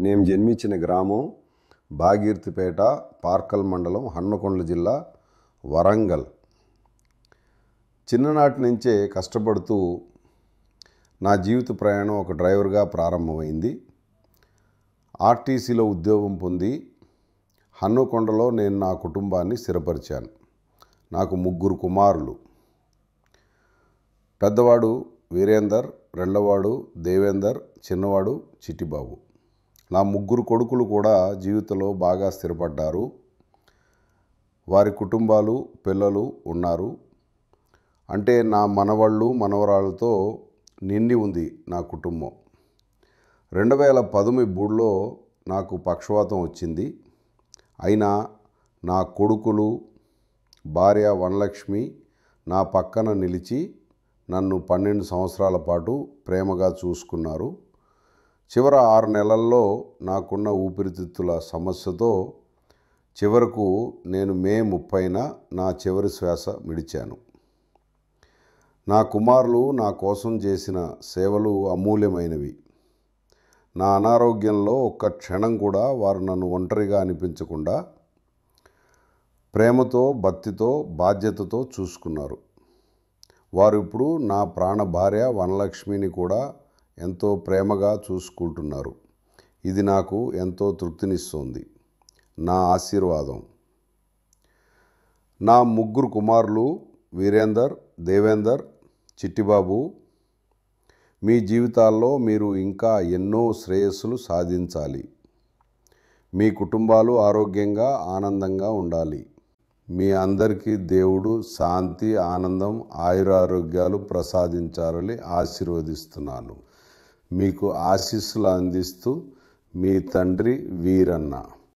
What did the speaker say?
నేను జన్మించిన గ్రామం భాగీరథిపేట, పార్కల్ మండలం, హన్మకొండ జిల్లా, వరంగల్. చిన్ననాటి నుంచే కష్టపడుతూ నా జీవిత ప్రయాణం ఒక డ్రైవర్గా ప్రారంభమైంది. ఆర్టీసీలో ఉద్యోగం పొంది హన్మకొండలో నేను నా కుటుంబాన్ని స్థిరపరిచాను. నాకు 3 కుమారులు. పెద్దవాడు వీరేందర్, రెండవవాడు దేవేందర్, చిన్నవాడు చిట్టిబాబు. నా 3 కొడుకులు కూడా జీవితంలో బాగా స్థిరపడ్డారు. వారి కుటుంబాలు, పిల్లలు ఉన్నారు. అంటే నా మనవళ్ళు, మనవరాళ్ళతో నిండి ఉంది నా కుటుంబం. 2013లో నాకు పక్షవాతం వచ్చింది. అయినా నా కొడుకులు, భార్య వనలక్ష్మి నా పక్కన నిలిచి నన్ను 12 సంవత్సరాల పాటు ప్రేమగా చూసుకున్నారు. చివరి 6 నెలల్లో నాకున్న ఊపిరితిత్తుల సమస్యతో చివరకు నేను మే 30న నా చివరి శ్వాస విడిచాను. నా కుమారులు నా కోసం చేసిన సేవలు అమూల్యమైనవి. నా అనారోగ్యంలో ఒక్క క్షణం కూడా వారు నన్ను ఒంటరిగా అనిపించకుండా ప్రేమతో, భక్తితో, బాధ్యతతో చూసుకున్నారు. వారు ఇప్పుడు నా ప్రాణ భార్య వనలక్ష్మిని కూడా ఎంతో ప్రేమగా చూసుకుంటున్నారు. ఇది నాకు ఎంతో తృప్తినిస్తుంది. నా ఆశీర్వాదం. నా 3 కుమారులు వీరేందర్, దేవేందర్, చిట్టిబాబు, మీ జీవితాల్లో మీరు ఇంకా ఎన్నో శ్రేయస్సులు సాధించాలి. మీ కుటుంబాలు ఆరోగ్యంగా, ఆనందంగా ఉండాలి. మీ అందరికీ దేవుడు శాంతి, ఆనందం, ఆయురారోగ్యాలు ప్రసాదించాలని ఆశీర్వదిస్తున్నాను. మీకు ఆశీస్సులు అందిస్తూ మీ తండ్రి వీరన్న.